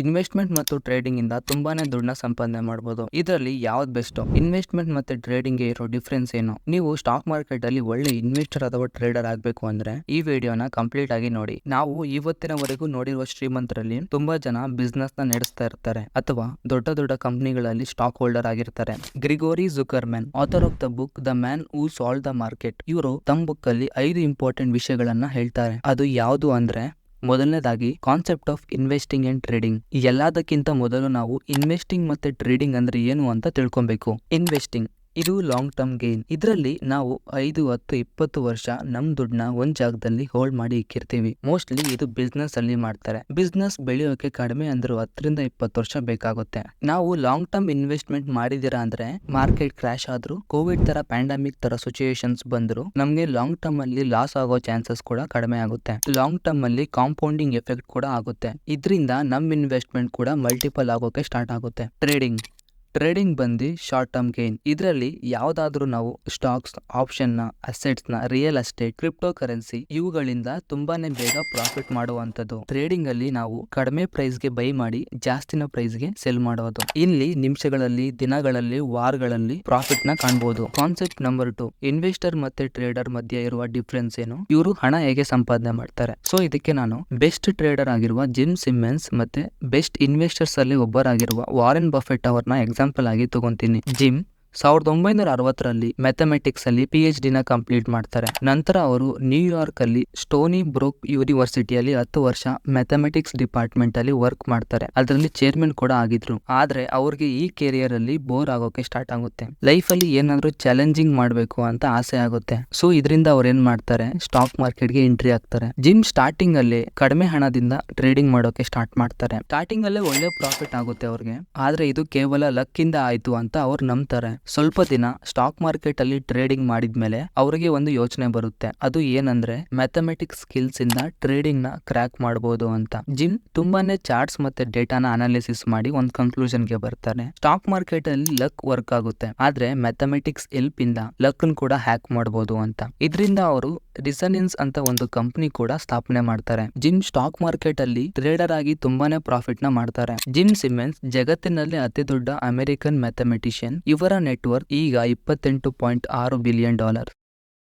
Investment ಮತ್ತು trading ಇಂದ ತುಂಬಾನೇ ದುಡ್ಡನ್ನ ಸಂಪಾದನೆ ಮಾಡಬಹುದು. ಇದರಲ್ಲಿ ಯಾವ್ದು ಬೆಸ್ಟ್? ಇನ್ವೆಸ್ಟ್ಮೆಂಟ್ ಮತ್ತೆ ಟ್ರೇಡಿಂಗ್ ಗೆ ಇರೋ ಡಿಫರೆನ್ಸ್ ಏನು? ನೀವು ಸ್ಟಾಕ್ ಮಾರ್ಕೆಟ್ ಅಲ್ಲಿ ಒಳ್ಳೆ ಇನ್ವೆಸ್ಟರ್ ಅಥವಾ ಟ್ರೇಡರ್ ಆಗಬೇಕು ಅಂದ್ರೆ ಈ ವಿಡಿಯೋನ ಕಂಪ್ಲೀಟ್ ಆಗಿ ನೋಡಿ. ನಾವು ಇವತ್ತಿನವರೆಗೂ ನೋಡಿರುವ ಶ್ರೀಮಂತರಲ್ಲಿ ತುಂಬಾ ಜನ ಬಿಸ್ನೆಸ್ ನ ನಡೆಸ್ತಾ ಇರ್ತಾರೆ ಅಥವಾ ದೊಡ್ಡ ದೊಡ್ಡ ಕಂಪನಿಗಳಲ್ಲಿ ಸ್ಟಾಕ್ ಹೋಲ್ಡರ್ ಆಗಿರ್ತಾರೆ. Gregory Zuckerman, author of the book the man who solve the market, ಇವರು ತಮ್ಮ ಬುಕ್ ಅಲ್ಲಿ 5 ಇಂಪಾರ್ಟೆಂಟ್ ವಿಷಯಗಳನ್ನ ಹೇಳ್ತಾರೆ. ಅದು ಯಾವುದು ಅಂದ್ರೆ, ಮೊದಲನೇದಾಗಿ concept of investing and trading. ಎಲ್ಲದಕ್ಕಿಂತ ಮೊದಲು ನಾವು ಇನ್ವೆಸ್ಟಿಂಗ್ ಮತ್ತೆ ಟ್ರೇಡಿಂಗ್ ಅಂದ್ರೆ ಏನು ಅಂತ ತಿಳ್ಕೊಬೇಕು. ಇನ್ವೆಸ್ಟಿಂಗ್ ಇದು ಲಾಂಗ್ ಟರ್ಮ್ ಗೇನ್. ಇದರಲ್ಲಿ ನಾವು 5, 10, 20 ವರ್ಷ ನಮ್ ದುಡ್ಡನ್ನ ಒಂದ್ ಜಾಗದಲ್ಲಿ ಹೋಲ್ಡ್ ಮಾಡಿ ಇಕ್ಕಿರ್ತೀವಿ. ಮೋಸ್ಟ್ಲಿ ಇದು ಬಿಸ್ನೆಸ್ ಅಲ್ಲಿ ಮಾಡ್ತಾರೆ. ಬಿಸ್ನೆಸ್ ಬೆಳೆಯೋಕೆ ಕಡಿಮೆ ಅಂದ್ರೂ 10 ರಿಂದ 20 ವರ್ಷ ಬೇಕಾಗುತ್ತೆ. ನಾವು ಲಾಂಗ್ ಟರ್ಮ್ ಇನ್ವೆಸ್ಟ್ಮೆಂಟ್ ಮಾಡಿದಿರಾ ಅಂದ್ರೆ ಮಾರ್ಕೆಟ್ ಕ್ರಾಶ್ ಆದ್ರೂ, ಕೋವಿಡ್ ತರ ಪ್ಯಾಂಡಮಿಕ್ ತರ ಸಿಚುಯೇಷನ್ಸ್ ಬಂದ್ರು ನಮ್ಗೆ ಲಾಂಗ್ ಟರ್ಮ್ ಅಲ್ಲಿ ಲಾಸ್ ಆಗೋ ಚಾನ್ಸಸ್ ಕೂಡ ಕಡಿಮೆ ಆಗುತ್ತೆ. ಲಾಂಗ್ ಟರ್ಮ್ ಅಲ್ಲಿ ಕಾಂಪೌಂಡಿಂಗ್ ಎಫೆಕ್ಟ್ ಕೂಡ ಆಗುತ್ತೆ. ಇದರಿಂದ ನಮ್ ಇನ್ವೆಸ್ಟ್ಮೆಂಟ್ ಕೂಡ ಮಲ್ಟಿಪಲ್ ಆಗೋಕೆ ಸ್ಟಾರ್ಟ್ ಆಗುತ್ತೆ. ಟ್ರೇಡಿಂಗ್ ಬಂದು ಶಾರ್ಟ್ ಟರ್ಮ್ ಗೇನ್. ಇದರಲ್ಲಿ ಯಾವ್ದಾದ್ರು ನಾವು ಸ್ಟಾಕ್ಸ್, ಆಪ್ಷನ್ ನ, ಅಸೆಟ್ಸ್ ನ, ರಿಯಲ್ ಎಸ್ಟೇಟ್, ಕ್ರಿಪ್ಟೋ ಕರೆನ್ಸಿ ಇವುಗಳಿಂದ ತುಂಬಾನೇ ಬೇಗ ಪ್ರಾಫಿಟ್ ಮಾಡುವಂತದ್ದು. ಟ್ರೇಡಿಂಗ್ ಅಲ್ಲಿ ನಾವು ಕಡಿಮೆ ಪ್ರೈಸ್ ಗೆ ಬೈ ಮಾಡಿ ಜಾಸ್ತಿನ ಪ್ರೈಸ್ ಗೆ ಸೆಲ್ ಮಾಡೋದು. ಇಲ್ಲಿ ನಿಮಿಷಗಳಲ್ಲಿ, ದಿನಗಳಲ್ಲಿ, ವಾರಗಳಲ್ಲಿ ಪ್ರಾಫಿಟ್ ನ ಕಾಣಬಹುದು. ಕಾನ್ಸೆಪ್ಟ್ ನಂಬರ್ 2, ಇನ್ವೆಸ್ಟರ್ ಮತ್ತೆ ಟ್ರೇಡರ್ ಮಧ್ಯೆ ಇರುವ ಡಿಫರೆನ್ಸ್ ಏನು, ಇವರು ಹಣ ಹೇಗೆ ಸಂಪಾದನೆ ಮಾಡ್ತಾರೆ. ಸೊ ಇದಕ್ಕೆ ನಾನು ಬೆಸ್ಟ್ ಟ್ರೇಡರ್ ಆಗಿರುವ ಜಿಮ್ ಸಿಮ್ಮನ್ಸ್ ಮತ್ತೆ ಬೆಸ್ಟ್ ಇನ್ವೆಸ್ಟರ್ಸ್ ಅಲ್ಲಿ ಒಬ್ಬರಾಗಿರುವ ವಾರೆನ್ ಬಫೆಟ್ ಅವರನ್ನ ಎಕ್ಸಾಂಪಲ್ ಆಗಿ ತಗೊಂತೀನಿ. ಜಿಮ್ 1960ರಲ್ಲಿ ಮ್ಯಾಥಮೆಟಿಕ್ಸ್ ಅಲ್ಲಿ PhD ನ ಕಂಪ್ಲೀಟ್ ಮಾಡ್ತಾರೆ. ನಂತರ ಅವರು ನ್ಯೂಯಾರ್ಕ್ ಅಲ್ಲಿ ಸ್ಟೋನಿ ಬ್ರೂಕ್ ಯೂನಿವರ್ಸಿಟಿಯಲ್ಲಿ 10 ವರ್ಷ ಮ್ಯಾಥಮೆಟಿಕ್ಸ್ ಡಿಪಾರ್ಟ್ಮೆಂಟ್ ಅಲ್ಲಿ ವರ್ಕ್ ಮಾಡ್ತಾರೆ. ಅದರಲ್ಲಿ ಚೇರ್ಮನ್ ಕೂಡ ಆಗಿದ್ರು. ಆದ್ರೆ ಅವ್ರಿಗೆ ಈ ಕೆರಿಯರ್ ಅಲ್ಲಿ ಬೋರ್ ಆಗೋಕೆ ಸ್ಟಾರ್ಟ್ ಆಗುತ್ತೆ. ಲೈಫ್ ಅಲ್ಲಿ ಏನಾದ್ರು ಚಾಲೆಂಜಿಂಗ್ ಮಾಡ್ಬೇಕು ಅಂತ ಆಸೆ ಆಗುತ್ತೆ. ಸೊ ಇದರಿಂದ ಅವ್ರು ಏನ್ ಮಾಡ್ತಾರೆ, ಸ್ಟಾಕ್ ಮಾರ್ಕೆಟ್ ಗೆ ಎಂಟ್ರಿ ಆಗ್ತಾರೆ. ಜಿಮ್ ಸ್ಟಾರ್ಟಿಂಗ್ ಅಲ್ಲಿ ಕಡಿಮೆ ಹಣದಿಂದ ಟ್ರೇಡಿಂಗ್ ಮಾಡೋಕೆ ಸ್ಟಾರ್ಟ್ ಮಾಡ್ತಾರೆ. ಸ್ಟಾರ್ಟಿಂಗ್ ಅಲ್ಲೇ ಒಳ್ಳೆ ಪ್ರಾಫಿಟ್ ಆಗುತ್ತೆ ಅವ್ರಿಗೆ. ಆದ್ರೆ ಇದು ಕೇವಲ ಲಕ್ ಇಂದ ಆಯ್ತು ಅಂತ ಅವ್ರು ನಂಬ್ತಾರೆ. ಸ್ವಲ್ಪ ದಿನ ಸ್ಟಾಕ್ ಮಾರ್ಕೆಟ್ ಅಲ್ಲಿ ಟ್ರೇಡಿಂಗ್ ಮಾಡಿದ್ಮೇಲೆ ಅವರಿಗೆ ಒಂದು ಯೋಚನೆ ಬರುತ್ತೆ. ಅದು ಏನಂದ್ರೆ, ಮ್ಯಾಥಮೆಟಿಕ್ಸ್ ಸ್ಕಿಲ್ಸ್ ಇಂದ ಟ್ರೇಡಿಂಗ್ ನ ಕ್ರ್ಯಾಕ್ ಮಾಡಬಹುದು ಅಂತ. ಜಿಮ್ ತುಂಬಾನೇ ಚಾರ್ಟ್ಸ್ ಮತ್ತೆ ಡೇಟಾನ ಅನಾಲಿಸಿಸ್ ಮಾಡಿ ಒಂದು ಕನ್ಕ್ಲೂಷನ್ ಗೆ ಬರ್ತಾರೆ. ಸ್ಟಾಕ್ ಮಾರ್ಕೆಟ್ ಅಲ್ಲಿ ಲಕ್ ವರ್ಕ್ ಆಗುತ್ತೆ, ಆದ್ರೆ ಮ್ಯಾಥಮೆಟಿಕ್ಸ್ ಹೆಲ್ಪ್ ಇಂದ ಲಕ್ ಕೂಡ ಹ್ಯಾಕ್ ಮಾಡಬಹುದು ಅಂತ. ಇದರಿಂದ ಅವರು ರಿಸನೆನ್ಸ್ ಅಂತ ಒಂದು ಕಂಪನಿ ಕೂಡ ಸ್ಥಾಪನೆ ಮಾಡ್ತಾರೆ. ಜಿಮ್ ಸ್ಟಾಕ್ ಮಾರ್ಕೆಟ್ ಅಲ್ಲಿ ಟ್ರೇಡರ್ ಆಗಿ ತುಂಬಾನೇ ಪ್ರಾಫಿಟ್ ನ ಮಾಡ್ತಾರೆ. ಜಿಮ್ ಸಿಮೆನ್ಸ್ ಜಗತ್ತಿನಲ್ಲಿ ಅತಿ ದೊಡ್ಡ ಅಮೆರಿಕನ್ ಮ್ಯಾಥಮೆಟಿಷಿಯನ್. ಇವರ ನೆಟ್ವರ್ಕ್ ಈಗ $28.6 ಬಿಲಿಯನ್.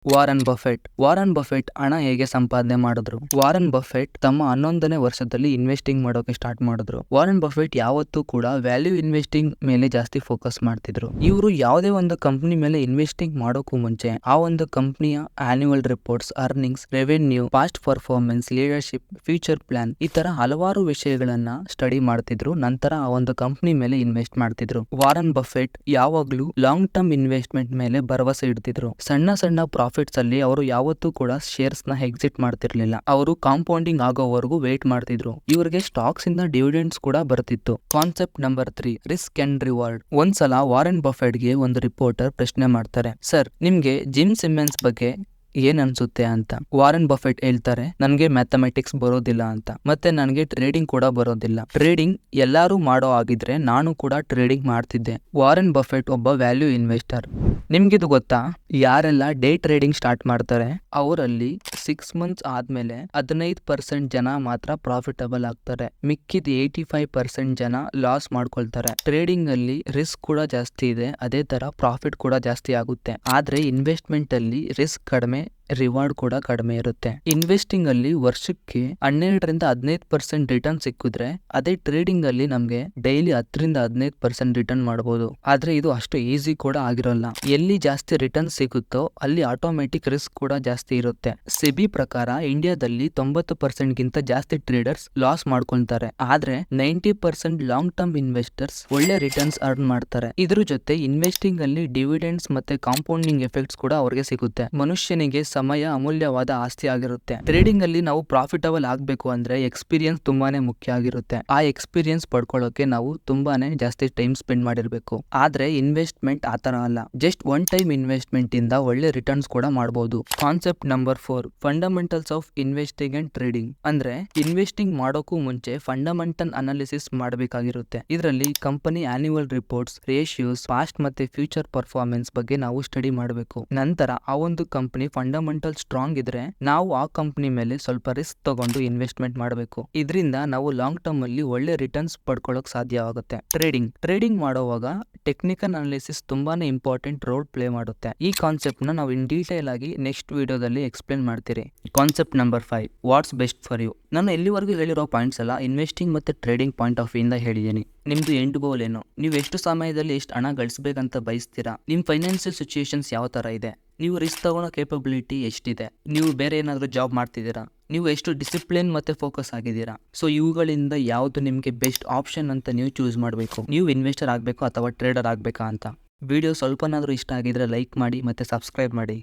ವಾರನ್ ಬಫೆಟ್ ಹಣ ಹೇಗೆ ಸಂಪಾದನೆ ಮಾಡಿದ್ರು? ವಾರನ್ ಬಫೆಟ್ ತಮ್ಮ 11ನೇ ವರ್ಷದಲ್ಲಿ ಇನ್ವೆಸ್ಟಿಂಗ್ ಮಾಡೋಕೆ ಸ್ಟಾರ್ಟ್ ಮಾಡಿದ್ರು. ವಾರನ್ ಬಫೆಟ್ ಯಾವತ್ತೂ ಕೂಡ ವ್ಯಾಲ್ಯೂ ಇನ್ವೆಸ್ಟಿಂಗ್ ಮೇಲೆ ಜಾಸ್ತಿ ಫೋಕಸ್ ಮಾಡ್ತಿದ್ರು. ಇವರು ಯಾವುದೇ ಒಂದು ಕಂಪನಿ ಮೇಲೆ ಇನ್ವೆಸ್ಟಿಂಗ್ ಮಾಡೋಕ್ಕೂ ಮುಂಚೆ ಆ ಒಂದು ಕಂಪನಿಯ annual reports, earnings, revenue, past performance, leadership, future plan ಈ ತರ ಹಲವಾರು ವಿಷಯಗಳನ್ನ ಸ್ಟಡಿ ಮಾಡ್ತಿದ್ರು. ನಂತರ ಆ ಒಂದು ಕಂಪನಿ ಮೇಲೆ ಇನ್ವೆಸ್ಟ್ ಮಾಡ್ತಿದ್ರು. ವಾರನ್ ಬಫೆಟ್ ಯಾವಾಗ್ಲೂ ಲಾಂಗ್ ಟರ್ಮ್ ಇನ್ವೆಸ್ಟ್ಮೆಂಟ್ ಮೇಲೆ ಭರವಸೆ ಇಡ್ತಿದ್ರು. ಸಣ್ಣ ಪ್ರಾಫಿಟ್ಸ್ ಅಲ್ಲಿ ಅವರು ಯಾವತ್ತೂ ಕೂಡ ಶೇರ್ಸ್ ನ ಎಕ್ಸಿಟ್ ಮಾಡ್ತಿರ್ಲಿಲ್ಲ. ಅವರು ಕಾಂಪೌಂಡಿಂಗ್ ಆಗೋವರೆಗೂ ವೇಟ್ ಮಾಡ್ತಿದ್ರು. ಇವರಿಗೆ ಸ್ಟಾಕ್ಸ್ ಇಂದ ಡಿವಿಡೆಂಡ್ಸ್ ಕೂಡ ಬರ್ತಿತ್ತು. Concept number 3, risk and reward. ಒಂದ್ಸಲ ವಾರೆನ್ ಬಫೆಟ್ ಗೆ ಒಂದು ರಿಪೋರ್ಟರ್ ಪ್ರಶ್ನೆ ಮಾಡ್ತಾರೆ, ಸರ್ ನಿಮ್ಗೆ ಜಿಮ್ ಸಿಮೆನ್ಸ್ ಬಗ್ಗೆ ಏನ್ ಅನ್ಸುತ್ತೆ ಅಂತ. ವಾರೆನ್ ಬಫೆಟ್ ಹೇಳ್ತಾರೆ, ನನ್ಗೆ ಮ್ಯಾಥಮೆಟಿಕ್ಸ್ ಬರೋದಿಲ್ಲ ಅಂತ, ಮತ್ತೆ ನನ್ಗೆ ಟ್ರೇಡಿಂಗ್ ಕೂಡ ಬರೋದಿಲ್ಲ. ಟ್ರೇಡಿಂಗ್ ಎಲ್ಲಾರು ಮಾಡೋ ಆಗಿದ್ರೆ ನಾನು ಕೂಡ ಟ್ರೇಡಿಂಗ್ ಮಾಡ್ತಿದ್ದೆ. ವಾರೆನ್ ಬಫೆಟ್ ಒಬ್ಬ ವ್ಯಾಲ್ಯೂ ಇನ್ವೆಸ್ಟರ್. ನಿಮ್ಗಿದು ಗೊತ್ತಾ, ಯಾರೆಲ್ಲ ಡೇ ಟ್ರೇಡಿಂಗ್ ಸ್ಟಾರ್ಟ್ ಮಾಡ್ತಾರೆ ಅವರಲ್ಲಿ 6 ಮಂತ್ಸ್ ಆದ್ಮೇಲೆ 15% ಜನ ಮಾತ್ರ ಪ್ರಾಫಿಟಬಲ್ ಆಗ್ತಾರೆ. ಮಿಕ್ಕಿದ 85% ಜನ ಲಾಸ್ ಮಾಡ್ಕೊಳ್ತಾರೆ. ಟ್ರೇಡಿಂಗ್ ಅಲ್ಲಿ ರಿಸ್ಕ್ ಕೂಡ ಜಾಸ್ತಿ ಇದೆ, ಅದೇ ತರ ಪ್ರಾಫಿಟ್ ಕೂಡ ಜಾಸ್ತಿ ಆಗುತ್ತೆ. ಆದ್ರೆ ಇನ್ವೆಸ್ಟ್ಮೆಂಟ್ ಅಲ್ಲಿ ರಿಸ್ಕ್ ಕಡಿಮೆ, ರಿವಾರ್ಡ್ ಕೂಡ ಕಡಿಮೆ ಇರುತ್ತೆ. ಇನ್ವೆಸ್ಟಿಂಗ್ ಅಲ್ಲಿ ವರ್ಷಕ್ಕೆ 12 ರಿಂದ 15% ರಿಟರ್ನ್ ಸಿಕ್ಕಿದ್ರೆ, ಅದೇ ಟ್ರೇಡಿಂಗ್ ಅಲ್ಲಿ ನಮ್ಗೆ ಡೈಲಿ 10 ರಿಂದ 15% ರಿಟರ್ನ್ ಮಾಡಬಹುದು. ಆದ್ರೆ ಇದು ಅಷ್ಟು ಈಸಿ ಕೂಡ ಆಗಿರೋಲ್ಲ. ಎಲ್ಲಿ ಜಾಸ್ತಿ ರಿಟರ್ನ್ ಸಿಗುತ್ತೋ ಅಲ್ಲಿ ಆಟೋಮೆಟಿಕ್ ರಿಸ್ಕ್ ಕೂಡ ಜಾಸ್ತಿ ಇರುತ್ತೆ. ಸೆಬಿ ಪ್ರಕಾರ ಇಂಡಿಯಾದಲ್ಲಿ 90% ಗಿಂತ ಜಾಸ್ತಿ ಟ್ರೇಡರ್ಸ್ ಲಾಸ್ ಮಾಡ್ಕೊಳ್ತಾರೆ. ಆದ್ರೆ 90% ಲಾಂಗ್ ಟರ್ಮ್ ಇನ್ವೆಸ್ಟರ್ಸ್ ಒಳ್ಳೆ ರಿಟರ್ನ್ಸ್ ಅರ್ನ್ ಮಾಡ್ತಾರೆ. ಇದ್ರ ಜೊತೆ ಇನ್ವೆಸ್ಟಿಂಗ್ ಅಲ್ಲಿ ಡಿವಿಡೆಂಡ್ಸ್ ಮತ್ತೆ ಕಾಂಪೌಂಡಿಂಗ್ ಎಫೆಕ್ಟ್ಸ್ ಕೂಡ ಅವ್ರಿಗೆ ಸಿಗುತ್ತೆ. ಮನುಷ್ಯನಿಗೆ ಸಮಯ ಅಮೂಲ್ಯವಾದ ಆಸ್ತಿ ಆಗಿರುತ್ತೆ. ಟ್ರೇಡಿಂಗ್ ಅಲ್ಲಿ ನಾವು ಪ್ರಾಫಿಟಬಲ್ ಆಗ್ಬೇಕು ಅಂದ್ರೆ ಎಕ್ಸ್ಪೀರಿಯನ್ಸ್ ತುಂಬಾನೇ ಮುಖ್ಯ ಆಗಿರುತ್ತೆ. ಆ ಎಕ್ಸ್ಪೀರಿಯನ್ಸ್ ಪಡ್ಕೊಳ್ಳೋಕೆ ನಾವು ತುಂಬಾನೇ ಜಾಸ್ತಿ ಟೈಮ್ ಸ್ಪೆಂಡ್ ಮಾಡಿರ್ಬೇಕು. ಆದ್ರೆ ಇನ್ವೆಸ್ಟ್ಮೆಂಟ್ ಆತರ ಅಲ್ಲ. ಜಸ್ಟ್ ಒನ್ ಟೈಮ್ ಇನ್ವೆಸ್ಟ್ಮೆಂಟ್ ಇಂದ ಒಳ್ಳೆ ರಿಟರ್ನ್ಸ್ ಕೂಡ ಮಾಡಬಹುದು. Concept number 4, fundamentals of investing and trading. ಅಂದ್ರೆ ಇನ್ವೆಸ್ಟಿಂಗ್ ಮಾಡೋಕ್ಕೂ ಮುಂಚೆ ಫಂಡಮೆಂಟಲ್ ಅನಾಲಿಸಿಸ್ ಮಾಡಬೇಕಾಗಿರುತ್ತೆ. ಇದರಲ್ಲಿ company annual reports, ratios, past ಮತ್ತೆ ಫ್ಯೂಚರ್ ಪರ್ಫಾರ್ಮೆನ್ಸ್ ಬಗ್ಗೆ ನಾವು ಸ್ಟಡಿ ಮಾಡಬೇಕು. ನಂತರ ಆ ಒಂದು ಕಂಪನಿ ಫಂಡಮೆಂಟಲ್ ಫಂಡಮೆಂಟಲ್ ಸ್ಟ್ರಾಂಗ್ ಇದ್ರೆ ನಾವು ಆ ಕಂಪನಿ ಮೇಲೆ ಸ್ವಲ್ಪ ರಿಸ್ಕ್ ತಗೊಂಡು ಇನ್ವೆಸ್ಟ್ಮೆಂಟ್ ಮಾಡಬೇಕು. ಇದರಿಂದ ನಾವು ಲಾಂಗ್ ಟರ್ಮ್ ಅಲ್ಲಿ ಒಳ್ಳೆ ರಿಟರ್ನ್ಸ್ ಪಡ್ಕೊಳ್ಳೋಕೆ ಸಾಧ್ಯವಾಗುತ್ತೆ. ಟ್ರೇಡಿಂಗ್ ಮಾಡುವಾಗ ಟೆಕ್ನಿಕಲ್ ಅನಾಲಿಸಿಸ್ ತುಂಬಾನೇ ಇಂಪಾರ್ಟೆಂಟ್ ರೋಲ್ ಪ್ಲೇ ಮಾಡುತ್ತೆ. ಈ ಕಾನ್ಸೆಪ್ಟ್ ನ ನಾವು ಇನ್ ಡೀಟೇಲ್ ಆಗಿ ನೆಕ್ಸ್ಟ್ ವಿಡಿಯೋದಲ್ಲಿ ಎಕ್ಸ್ಪ್ಲೇನ್ ಮಾಡ್ತೀರಿ. Concept number 5, what's best for you. ನಾನು ಎಲ್ಲಿವರೆಗೂ ಹೇಳಿರೋ ಪಾಯಿಂಟ್ಸ್ ಎಲ್ಲ ಇನ್ವೆಸ್ಟಿಂಗ್ ಮತ್ತೆ ಟ್ರೇಡಿಂಗ್ ಪಾಯಿಂಟ್ ಆಫ್ ವ್ಯೂ ಇಂದ ಹೇಳಿದ್ದೀನಿ. ನಿಮ್ದು ಎಂಡ್ ಗೋಲ್ ಏನು, ನೀವು ಎಷ್ಟು ಸಮಯದಲ್ಲಿ ಎಷ್ಟು ಹಣ ಗಳಿಸಬೇಕಂತ ಬಯಸ್ತೀರಾ, ನಿಮ್ ಫೈನಾನ್ಷಿಯಲ್ ಸಿಚುಯೇಷನ್ಸ್ ಯಾವ ತರ ಇದೆ, ನೀವು ರಿಸ್ಕ್ ತಗೊಳ್ಳೋ ಕೇಪಬಿಲಿಟಿ ಎಷ್ಟಿದೆ, ನೀವು ಬೇರೆ ಏನಾದರೂ ಜಾಬ್ ಮಾಡ್ತಿದ್ದೀರಾ, ನೀವು ಎಷ್ಟು ಡಿಸಿಪ್ಲಿನ್ ಮತ್ತೆ ಫೋಕಸ್ ಆಗಿದ್ದೀರಾ. ಸೊ ಇವುಗಳಿಂದ ಯಾವುದು ನಿಮಗೆ ಬೆಸ್ಟ್ ಆಪ್ಷನ್ ಅಂತ ನೀವು ಚೂಸ್ ಮಾಡಬೇಕು. ನೀವು ಇನ್ವೆಸ್ಟರ್ ಆಗಬೇಕು ಅಥವಾ ಟ್ರೇಡರ್ ಆಗಬೇಕಾ ಅಂತ. ವಿಡಿಯೋ ಸ್ವಲ್ಪನಾದರೂ ಇಷ್ಟ ಆಗಿದ್ರೆ ಲೈಕ್ ಮಾಡಿ ಮತ್ತೆ ಸಬ್ಸ್ಕ್ರೈಬ್ ಮಾಡಿ.